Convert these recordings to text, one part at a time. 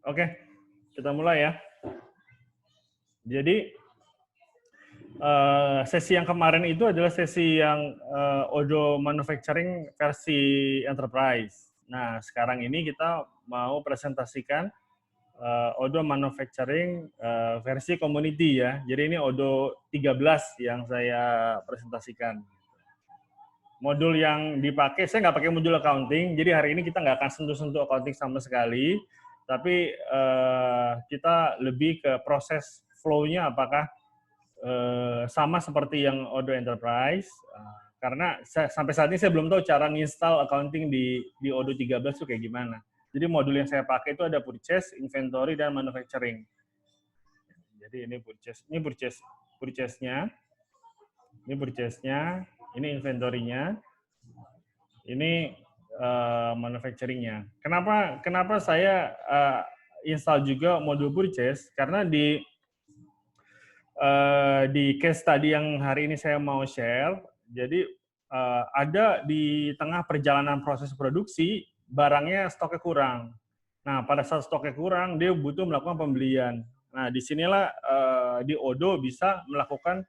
Oke, kita mulai ya. Jadi sesi yang kemarin itu adalah sesi yang Odoo Manufacturing versi Enterprise. Nah, sekarang ini kita mau presentasikan Odoo Manufacturing versi Community ya. Jadi ini Odoo 13 yang saya presentasikan. Modul yang dipakai, saya nggak pakai modul accounting, jadi hari ini kita nggak akan sentuh-sentuh accounting sama sekali, tapi kita lebih ke proses flow-nya apakah sama seperti yang Odoo Enterprise, karena sampai saat ini saya belum tahu cara nginstal accounting di Odoo 13 itu kayak gimana. Jadi modul yang saya pakai itu ada purchase, inventory, dan manufacturing. Jadi ini purchase-nya, ini inventory-nya, ini manufacturing-nya. Kenapa saya install juga modul purchase? Karena di case tadi yang hari ini saya mau share, jadi ada di tengah perjalanan proses produksi, barangnya stoknya kurang. Nah, pada saat stoknya kurang, dia butuh melakukan pembelian. Nah, disinilah di Odoo bisa melakukan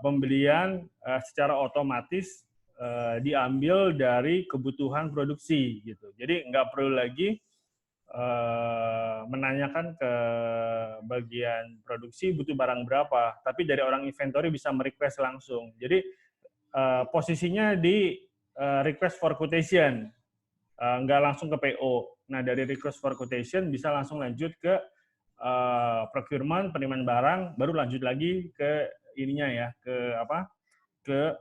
pembelian secara otomatis diambil dari kebutuhan produksi gitu. Jadi nggak perlu lagi menanyakan ke bagian produksi butuh barang berapa, tapi dari orang inventory bisa merequest langsung. Jadi posisinya di request for quotation, nggak langsung ke PO. Nah, dari request for quotation bisa langsung lanjut ke procurement, penerimaan barang, baru lanjut lagi ke ininya ya, ke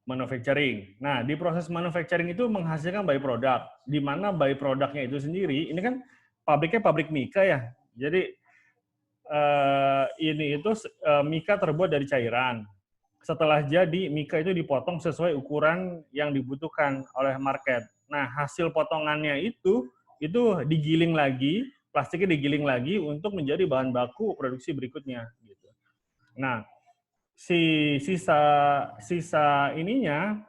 manufacturing. Nah, di proses manufacturing itu menghasilkan byproduct, di mana byproduct-nya itu sendiri, ini kan pabriknya pabrik mika ya, jadi ini itu mika terbuat dari cairan. Setelah jadi, mika itu dipotong sesuai ukuran yang dibutuhkan oleh market. Nah, hasil potongannya itu digiling lagi, plastiknya digiling lagi untuk menjadi bahan baku produksi berikutnya. Gitu. Nah, sisa ininya,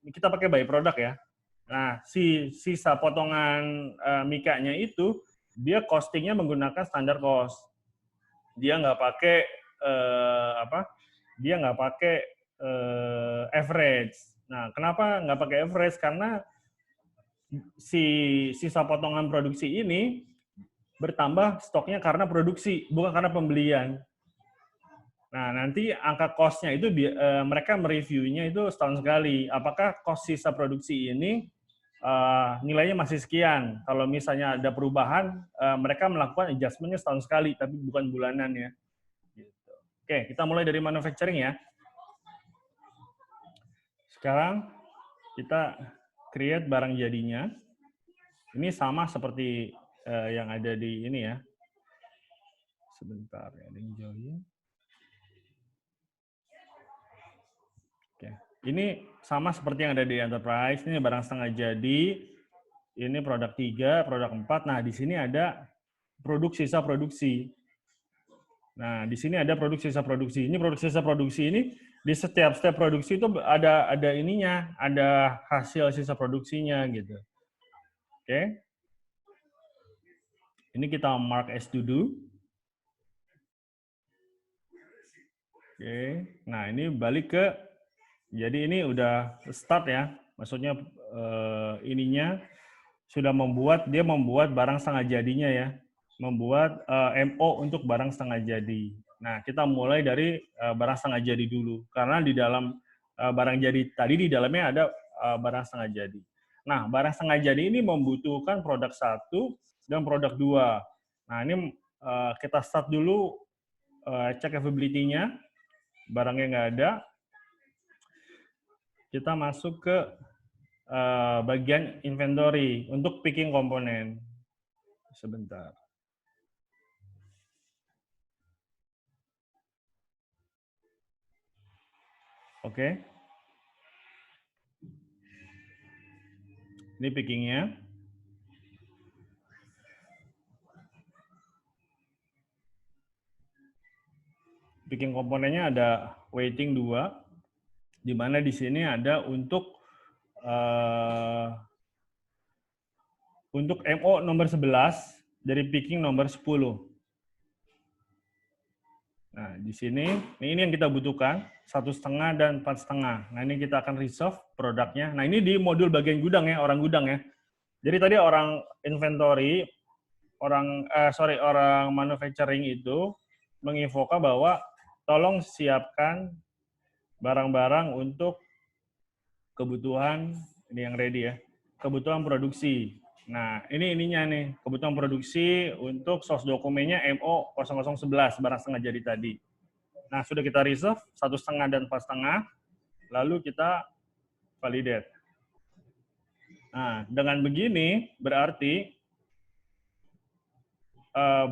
kita pakai byproduct ya. Nah, sisa potongan mikanya itu, dia costingnya menggunakan standar cost. Dia nggak pakai dia nggak pakai average. Nah, kenapa nggak pakai average? Karena sisa potongan produksi ini bertambah stoknya karena produksi, bukan karena pembelian. Nah, nanti angka cost-nya itu mereka mereviewnya itu setahun sekali. Apakah cost sisa produksi ini nilainya masih sekian? Kalau misalnya ada perubahan, mereka melakukan adjustment-nya setahun sekali, tapi bukan bulanan ya. Gitu. Oke, kita mulai dari manufacturing ya. Sekarang kita create barang jadinya. Ini sama seperti yang ada di ini ya. Sebentar ya, ada yang join. Oke. Ini sama seperti yang ada di Enterprise. Ini barang setengah jadi. Ini produk 3, produk 4. Nah, di sini ada produk sisa produksi. Nah, di sini ada produk sisa produksi. Ini produk sisa produksi ini di setiap step produksi itu ada ininya, ada hasil sisa produksinya gitu. Oke. Ini kita mark as to do. Oke. Nah, ini balik ke, jadi ini udah start ya. Maksudnya ininya sudah dia membuat barang setengah jadinya ya. Membuat MO untuk barang setengah jadi. Nah, kita mulai dari barang setengah jadi dulu. Karena di dalam barang jadi tadi, di dalamnya ada barang setengah jadi. Nah, barang setengah jadi ini membutuhkan produk 1 dan produk 2. Nah, ini kita start dulu cek availability-nya. Barangnya nggak ada. Kita masuk ke bagian inventory untuk picking komponen. Sebentar. Oke. Ini pickingnya. Picking komponennya ada weighting 2, di mana di sini ada untuk untuk MO nomor 11 dari picking nomor 10. Nah, di sini, ini yang kita butuhkan, 1,5 dan 4,5. Nah, ini kita akan resolve produknya. Nah, ini di modul bagian gudang ya, orang gudang ya. Jadi tadi orang inventory, orang manufacturing itu menginfokan bahwa tolong siapkan barang-barang untuk kebutuhan, ini yang ready ya, kebutuhan produksi. Nah, ini ininya nih, kebutuhan produksi untuk source dokumennya MO 0011, barang setengah jadi tadi. Nah, sudah kita reserve 1,5 dan 4,5, lalu kita validate. Nah, dengan begini berarti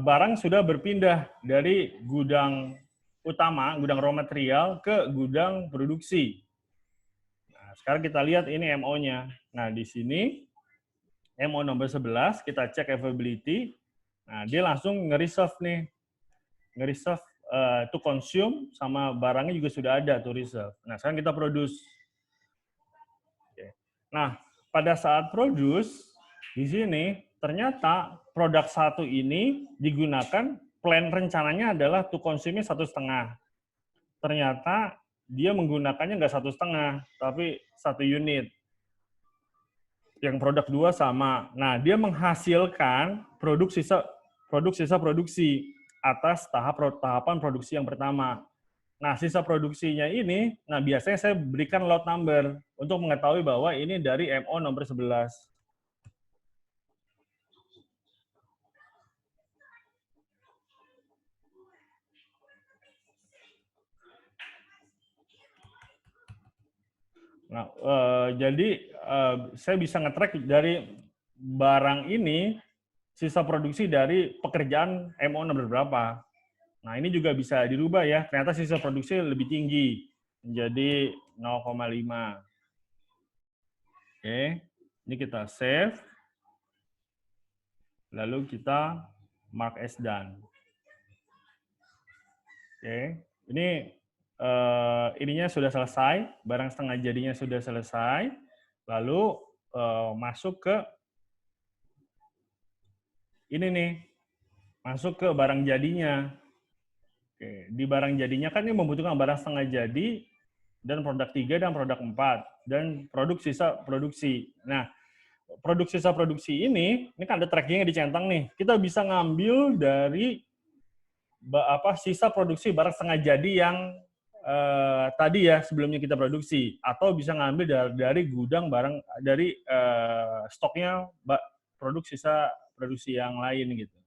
barang sudah berpindah dari gudang utama, gudang raw material, ke gudang produksi. Nah, sekarang kita lihat ini MO-nya. Nah, di sini MO nomor 11, kita cek availability. Nah, dia langsung nge-reserve nih. Nge-reserve to consume, sama barangnya juga sudah ada to reserve. Nah, sekarang kita produce. Nah, pada saat produce, di sini ternyata produk satu ini digunakan, plan rencananya adalah to consume-nya 1,5. Ternyata dia menggunakannya nggak 1,5, tapi 1 unit. Yang produk 2 sama. Nah, dia menghasilkan produk sisa produksi atas tahapan produksi yang pertama. Nah, sisa produksinya ini, nah biasanya saya berikan lot number untuk mengetahui bahwa ini dari MO nomor 11. Nah, jadi saya bisa nge-track dari barang ini, sisa produksi dari pekerjaan MO nomor berapa. Nah, ini juga bisa dirubah ya. Ternyata sisa produksi lebih tinggi, menjadi 0,5. Oke, ini kita save. Lalu kita mark as done. Oke, ini ininya sudah selesai, barang setengah jadinya sudah selesai. Lalu masuk ke ini nih, masuk ke barang jadinya. Oke, di barang jadinya kan ini membutuhkan barang setengah jadi, dan produk 3 dan produk 4, dan produk sisa produksi. Nah, produk sisa produksi ini kan ada trackingnya dicentang nih. Kita bisa ngambil dari sisa produksi barang setengah jadi yang tadi ya sebelumnya kita produksi, atau bisa ngambil dari gudang barang, dari stoknya produk sisa produksi yang lain gitu.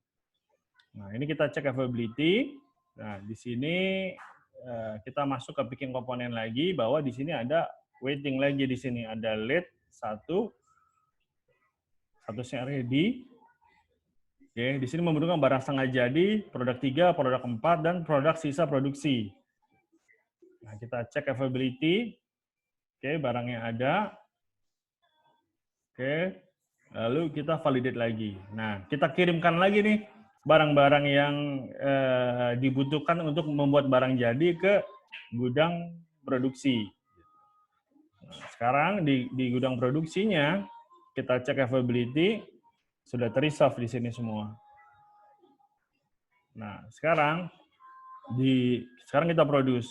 Nah, ini kita cek availability. Nah, di sini kita masuk ke picking komponen lagi, bahwa di sini ada waiting lagi, di sini ada lead 1, statusnya ready. Oke, di sini membutuhkan barang setengah jadi, produk 3, produk 4, dan produk sisa produksi. Nah, kita cek availability. Oke, barangnya ada. Oke, lalu kita validate lagi. Nah, kita kirimkan lagi nih barang-barang yang dibutuhkan untuk membuat barang jadi ke gudang produksi. Nah, sekarang di gudang produksinya, kita cek availability, sudah ter-resolve di sini semua. Nah, sekarang kita produce.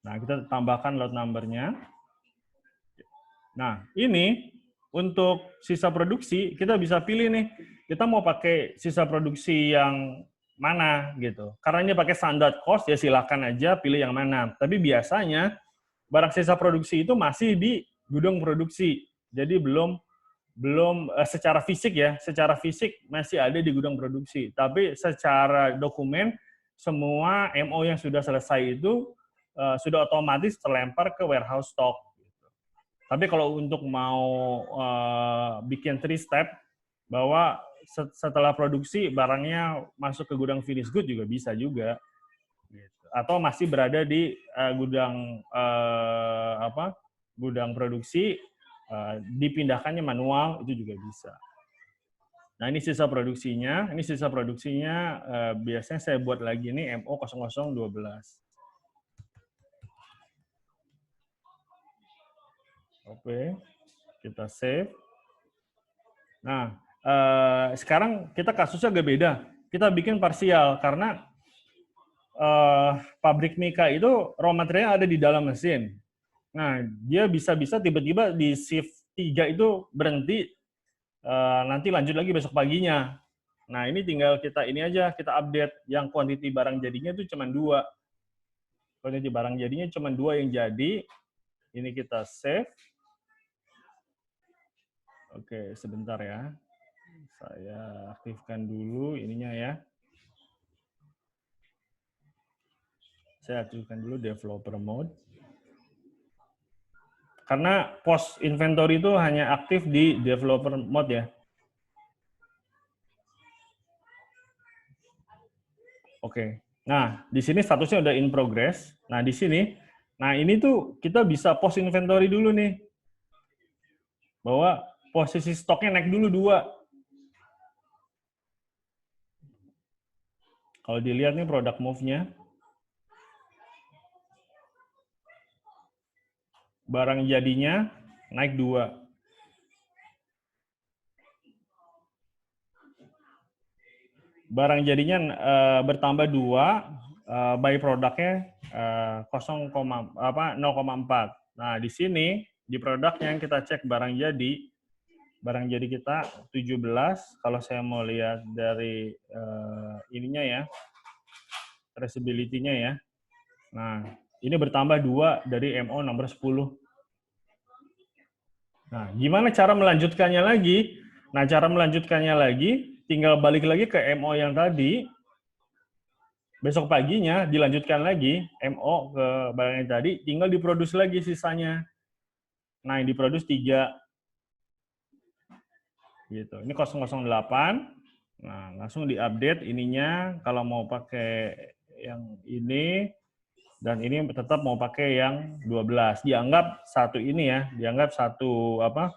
Nah, kita tambahkan lot number-nya. Nah, ini untuk sisa produksi, kita bisa pilih nih, kita mau pakai sisa produksi yang mana gitu. Karena ini pakai standard cost, ya silakan aja pilih yang mana. Tapi biasanya barang sisa produksi itu masih di gudang produksi. Jadi belum secara fisik ya, secara fisik masih ada di gudang produksi. Tapi secara dokumen, semua MO yang sudah selesai itu sudah otomatis terlempar ke warehouse stock. Tapi kalau untuk mau bikin 3 step, bahwa setelah produksi barangnya masuk ke gudang finish good juga bisa juga. Atau masih berada di gudang produksi, dipindahkannya manual, itu juga bisa. Nah, ini sisa produksinya. Ini sisa produksinya biasanya saya buat lagi nih MO 0012. Oke, kita save. Nah, sekarang kita kasusnya agak beda. Kita bikin parsial karena pabrik Mika itu raw materialnya ada di dalam mesin. Nah, dia bisa-bisa tiba-tiba di shift 3 itu berhenti, nanti lanjut lagi besok paginya. Nah, ini tinggal kita ini aja, kita update yang quantity barang jadinya itu cuma 2. Quantity barang jadinya cuma 2 yang jadi. Ini kita save. Oke, sebentar ya. Saya aktifkan dulu ininya ya. Saya aktifkan dulu developer mode. Karena post inventory itu hanya aktif di developer mode ya. Oke. Nah, di sini statusnya udah in progress. Nah, di sini, nah ini tuh kita bisa post inventory dulu nih. Bahwa posisi stoknya naik dulu 2. Kalau dilihat nih product move-nya, barang jadinya naik 2. Barang jadinya bertambah 2, by produknya 0,4. Nah, di sini di produknya yang kita cek barang jadi kita 17. Kalau saya mau lihat dari ininya ya, traceability-nya ya. Nah, ini bertambah 2 dari MO nomor 10. Nah, gimana cara melanjutkannya lagi? Nah, cara melanjutkannya lagi, tinggal balik lagi ke MO yang tadi. Besok paginya dilanjutkan lagi, MO ke barang yang tadi, tinggal diproduksi lagi sisanya. Nah, yang diproduksi 3. Gitu. Ini 008. Nah, langsung diupdate ininya. Kalau mau pakai yang ini, dan ini tetap mau pakai yang 12. Dianggap satu ini ya, dianggap satu apa?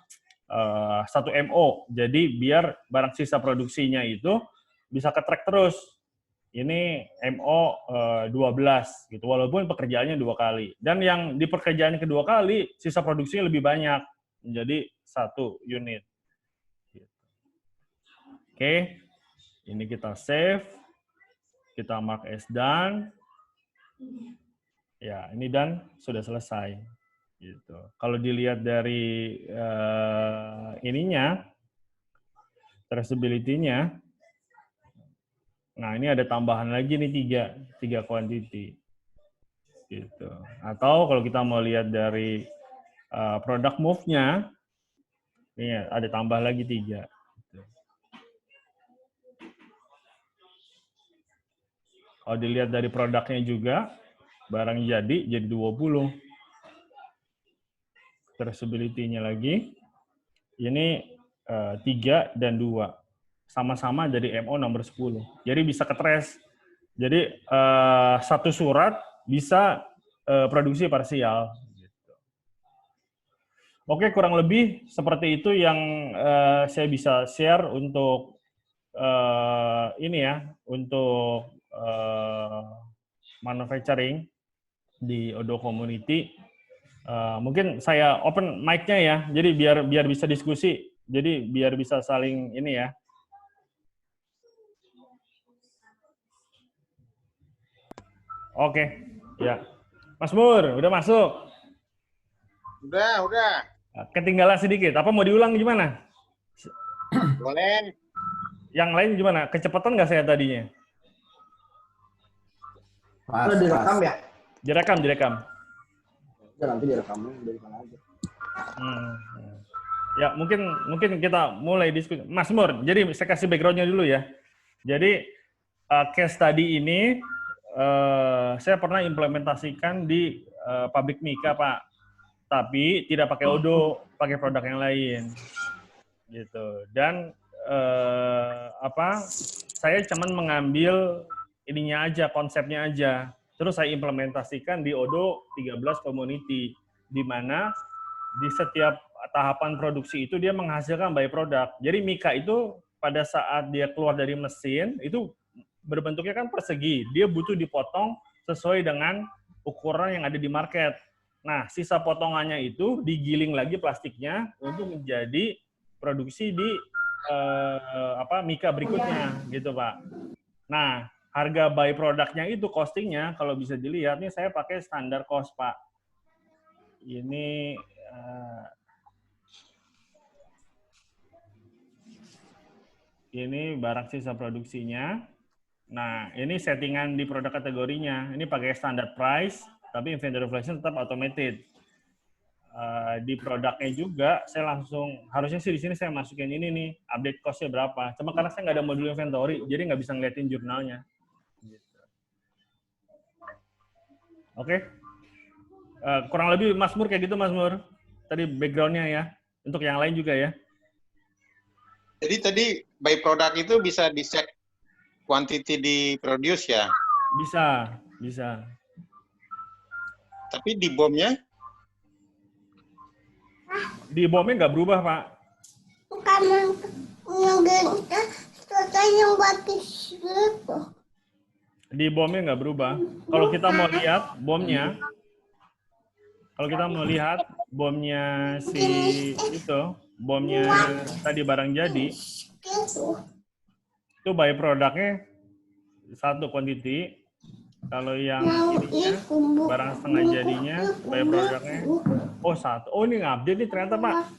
Satu MO. Jadi biar barang sisa produksinya itu bisa ke-track terus. Ini MO 12 gitu. Walaupun pekerjaannya 2 kali. Dan yang di pekerjaan kedua kali sisa produksinya lebih banyak. Menjadi 1 unit. Oke. Ini kita save. Kita mark as done. Ya, ini dan sudah selesai. Gitu. Kalau dilihat dari ininya, traceability-nya, nah ini ada tambahan lagi nih 3 quantity. Gitu. Atau kalau kita mau lihat dari product move-nya, ini ada tambah lagi 3. Gitu. Kalau dilihat dari produknya juga, barang jadi 20. Traceability-nya lagi, ini 3 dan 2. Sama-sama jadi MO nomor 10. Jadi bisa ke-trace. Jadi satu surat bisa produksi parsial. Oke, kurang lebih seperti itu yang saya bisa share untuk ini ya, untuk manufacturing di Odoo Community. Mungkin saya open mic-nya ya, jadi biar bisa diskusi, jadi biar bisa saling ini ya. Oke, ya. Mas Mur, udah masuk? Udah. Ketinggalan sedikit, apa mau diulang gimana? Boleh. Yang lain gimana? Kecepatan nggak saya tadinya? Udah direkam ya? Direkam. Ya nanti direkamnya dari mana aja. Ya mungkin kita mulai diskusi. Mas Mur, jadi saya kasih background-nya dulu ya. Jadi case tadi ini saya pernah implementasikan di pabrik Mika, Pak. Tapi tidak pakai Odoo, pakai produk yang lain. Gitu. Dan saya cuman mengambil ininya aja, konsepnya aja. Terus saya implementasikan di Odoo 13 Community, di mana di setiap tahapan produksi itu dia menghasilkan byproduct. Jadi Mika itu pada saat dia keluar dari mesin, itu berbentuknya kan persegi. Dia butuh dipotong sesuai dengan ukuran yang ada di market. Nah, sisa potongannya itu digiling lagi plastiknya untuk menjadi produksi di mika berikutnya gitu Pak. Nah, harga by produknya itu costingnya kalau bisa dilihat nih saya pakai standar cost Pak. Ini barang sisa produksinya. Nah, ini settingan di produk kategorinya. Ini pakai standar price, tapi inventory reflection tetap automated. Di produknya juga, saya langsung, harusnya sih di sini saya masukin ini nih, update cost-nya berapa. Cuma karena saya nggak ada modul inventory, jadi nggak bisa ngeliatin jurnalnya. Oke. Kurang lebih Mas Mur kayak gitu, Mas Mur. Tadi background-nya ya. Untuk yang lain juga ya. Jadi tadi by product itu bisa di-set quantity di produce ya? Bisa. Tapi di BOM-nya? Di BOM-nya nggak berubah, Pak. Bukan yang bagus gitu. Di BOM-nya nggak berubah. Kalau kita mau lihat BOM-nya si itu, BOM-nya tadi barang jadi, itu by produknya satu quantity. Kalau yang ininya, barang setengah jadinya, by produknya, satu. Oh, ini ngupdate nih ternyata, Pak.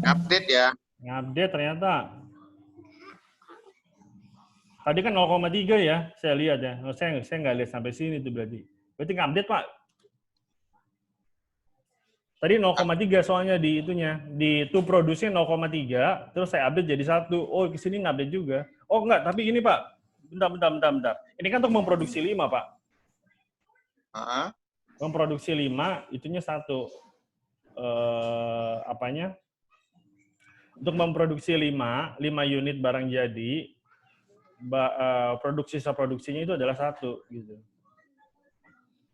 Update ya? Ngupdate ternyata. Tadi kan 0,3 ya, saya lihat ya. Saya nggak lihat sampai sini tuh berarti. Berarti ngupdate, Pak. Tadi 0,3 soalnya di itunya. Di to produce-nya 0,3, terus saya update jadi 1. Oh, ke sini ngupdate juga. Oh, enggak, tapi ini, Pak. Bentar. Ini kan untuk memproduksi 5, Pak. Memproduksi 5, itunya 1. Untuk memproduksi 5 unit barang jadi, produksinya itu adalah 1 gitu.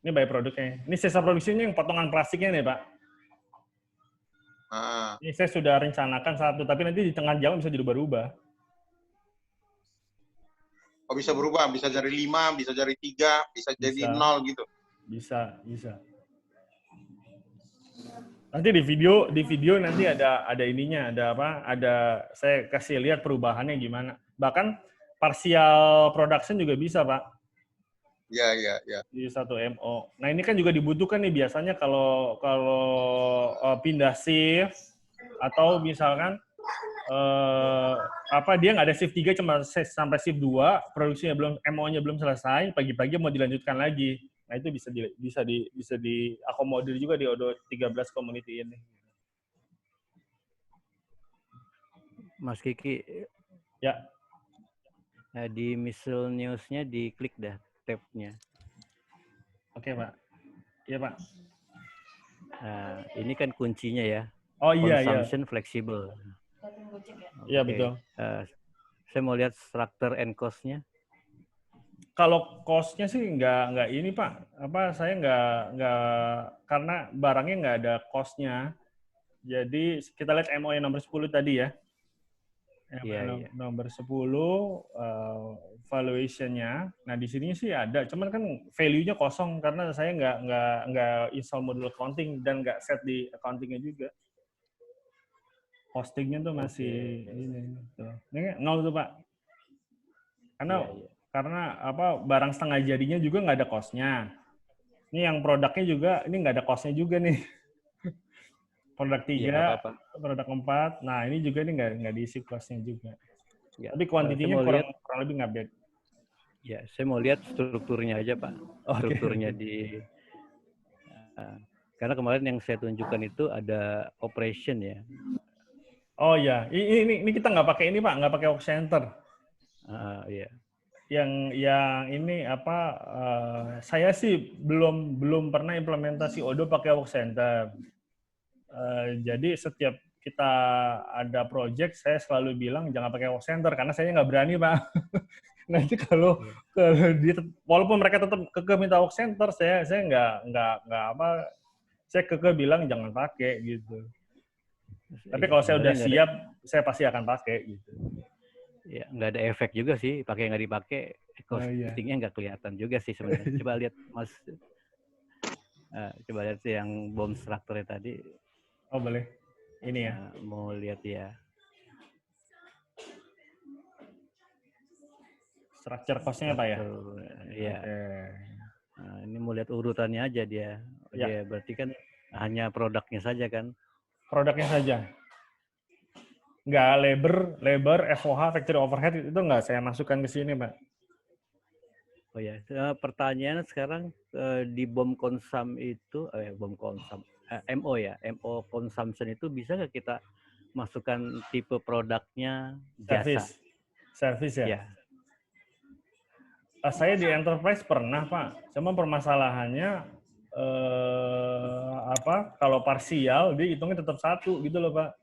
Ini by produknya. Ini sisa produksinya yang potongan plastiknya nih, Pak. Ini saya sudah rencanakan 1, tapi nanti di tengah jalan bisa dirubah-rubah. Oh, bisa berubah, bisa jadi 5, bisa jadi 3, bisa jadi 0 gitu. Bisa. Nanti di video nanti ada ininya, ada saya kasih lihat perubahannya gimana. Bahkan partial production juga bisa, Pak. Iya. Di 1 MO. Nah, ini kan juga dibutuhkan nih biasanya kalau pindah shift atau misalkan dia nggak ada shift 3 cuma sampai shift 2, produksinya MO-nya belum selesai, pagi-pagi mau dilanjutkan lagi. Nah, itu bisa diakomodir juga di Odoo 13 community ini. Mas Kiki. Ya. Nah, di miscellaneous-nya diklik dah tab-nya. Oke, Pak. Iya, Pak. Nah, ini kan kuncinya ya. Oh iya. Consumption flexible. Iya, betul. Saya mau lihat structure and cost-nya. Kalau cost-nya sih nggak ini, Pak. Saya nggak karena barangnya nggak ada cost-nya. Jadi kita lihat MO yang nomor 10 tadi ya. Nomor 10 valuation-nya. Nah, di sini sih ada, cuman kan value-nya kosong karena saya nggak install modul accounting dan nggak set di accounting-nya juga. Costing-nya tuh masih ini tuh. Ini 0 tuh, Pak. Karena barang setengah jadinya juga nggak ada cost-nya. Ini yang produknya juga ini nggak ada cost-nya juga nih. Produk 3, produk 4. Nah, ini juga ini nggak diisi cost-nya juga. Ya, tapi kuantitinya kurang lebih ngupdate. Ya, saya mau lihat strukturnya aja, Pak. Strukturnya di karena kemarin yang saya tunjukkan itu ada operation ya. Oh ya, ini kita nggak pakai ini, Pak, nggak pakai work center. Iya. Yang ini saya sih belum pernah implementasi Odoo pakai work center. Jadi setiap kita ada project, saya selalu bilang jangan pakai work center karena saya nggak berani, Pak. Nanti kalau walaupun mereka tetap kekeh minta work center, saya nggak saya kekeh bilang jangan pakai gitu. Tapi kalau saya udah siap, saya pasti akan pakai gitu. Ya, nggak ada efek juga sih, pakai nggak dipakai, costingnya nggak kelihatan juga sih sebenarnya. Coba lihat, Mas. Coba lihat yang BOM structure tadi. Oh, boleh. Ini ya. Mau lihat ya. Structure cost-nya Pak ya? Iya. Oke. Nah, ini mau lihat urutannya aja dia. Ya. Dia berarti kan hanya produknya saja kan? Produknya saja. Nggak labor, FOH, factory overhead itu nggak saya masukkan ke sini, Pak. Oh ya, pertanyaan sekarang di BOM konsum itu, MO ya, MO consumption itu bisa nggak kita masukkan tipe produknya jasa? Service ya? Ya. Saya di enterprise pernah Pak, cuma permasalahannya kalau parsial dia hitungnya tetap satu gitu loh Pak.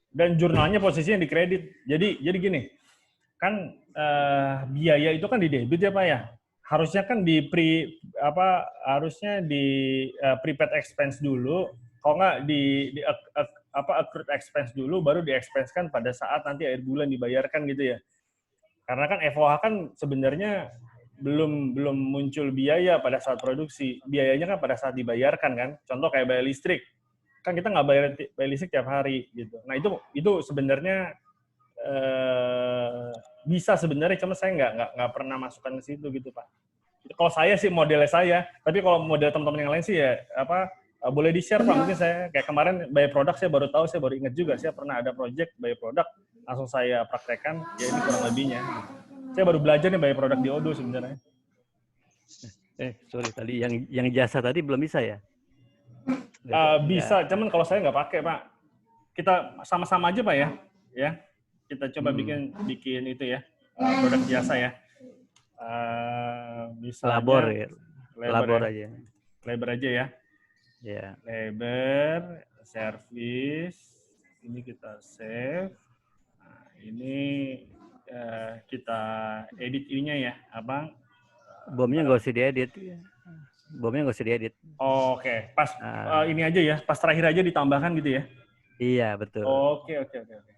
Dan jurnalnya posisinya di kredit. Jadi gini, kan biaya itu kan di debit ya Pak ya. Harusnya kan harusnya di prepaid expense dulu, kalau nggak di accrued expense dulu, baru di expense kan pada saat nanti akhir bulan dibayarkan gitu ya. Karena kan FOH kan sebenarnya belum muncul biaya pada saat produksi, biayanya kan pada saat dibayarkan kan. Contoh kayak bayar listrik, kan kita nggak bayar listrik tiap hari gitu. Nah itu sebenarnya bisa sebenarnya, cuma saya nggak pernah masukkan ke situ gitu Pak. Kalau saya sih modelnya saya, tapi kalau model teman-teman yang lain sih ya boleh di-share Pak. Mungkin saya kayak kemarin by product saya baru tahu, saya baru ingat juga saya pernah ada project by product, langsung saya praktekkan, ya ini kurang lebihnya. Saya baru belajar nih by product di Odoo sebenarnya. Sorry tadi yang jasa tadi belum bisa ya? Bisa, cuman kalau saya nggak pakai Pak. Kita sama-sama aja Pak ya. Ya, kita coba bikin itu ya, produk jasa ya. Misalnya labor ya. Labor aja ya. Ya. Labor, service, ini kita save. Nah, ini kita edit ininya ya, Abang. BOM-nya nggak usah diedit. BOM-nya nggak usah diedit. Oke. Pas ini aja ya, pas terakhir aja ditambahkan gitu ya. Iya, betul. Oke.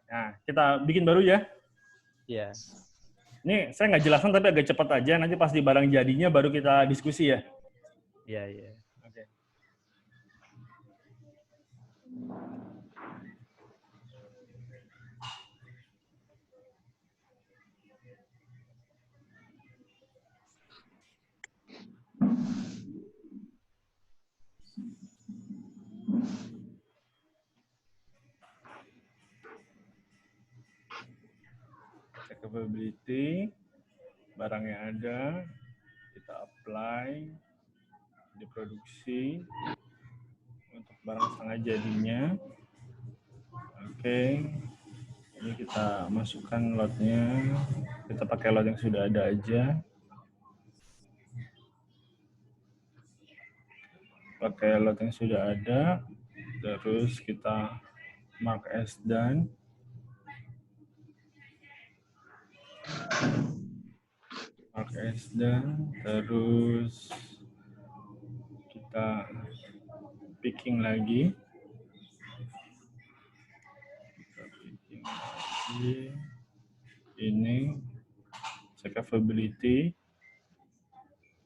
Nah, kita bikin baru ya. Iya. Ini saya nggak jelaskan tapi agak cepat aja, nanti pas di barang jadinya baru kita diskusi ya. Iya. Oke. Capability, barangnya ada, kita apply, diproduksi untuk barang setengah jadinya. Oke, ini kita masukkan lotnya, kita pakai lot yang sudah ada aja. Pakai lot yang sudah ada, terus kita mark as done. Mark as done, terus kita picking lagi. Ini check availability,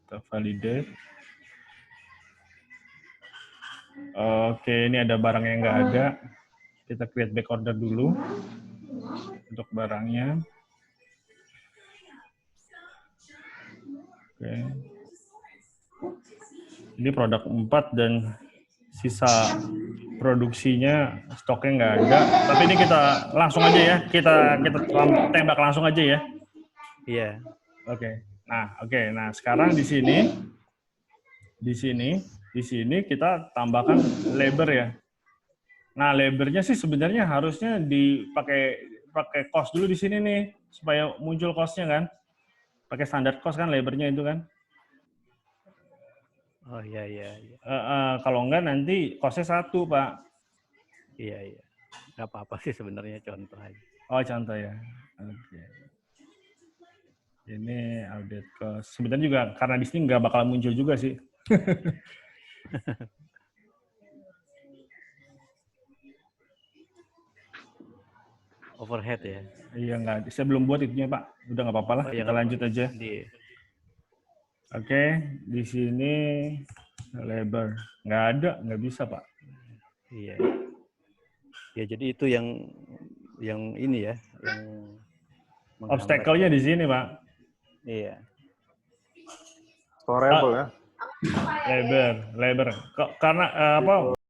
kita validate. Oke, ini ada barang yang nggak ada, kita create back order dulu untuk barangnya. Oke. Ini produk 4 dan sisa produksinya stoknya nggak ada. Tapi ini kita langsung aja ya, kita tembak langsung aja ya. Iya. Oke. Nah sekarang di sini kita tambahkan labor ya. Nah labornya sih sebenarnya harusnya pakai cost dulu di sini nih supaya muncul costnya kan. Pakai standar cost kan labornya itu kan. Oh iya. Kalau enggak nanti costnya 1 Pak. Iya. Nggak apa-apa sih sebenarnya, contoh aja. Oh contoh ya. Oke. Ini update cost. Sebenarnya juga karena di sini nggak bakal muncul juga sih. Overhead ya. Iya nggak. Saya belum buat itunya Pak. Udah nggak apa-apa lah. Kita lanjut aja. Oke, di sini labor nggak ada, nggak bisa Pak. Iya. Ya jadi itu yang ini ya, Obstacle-nya di sini, Pak. Iya. Storable ya. Labor. Karena apa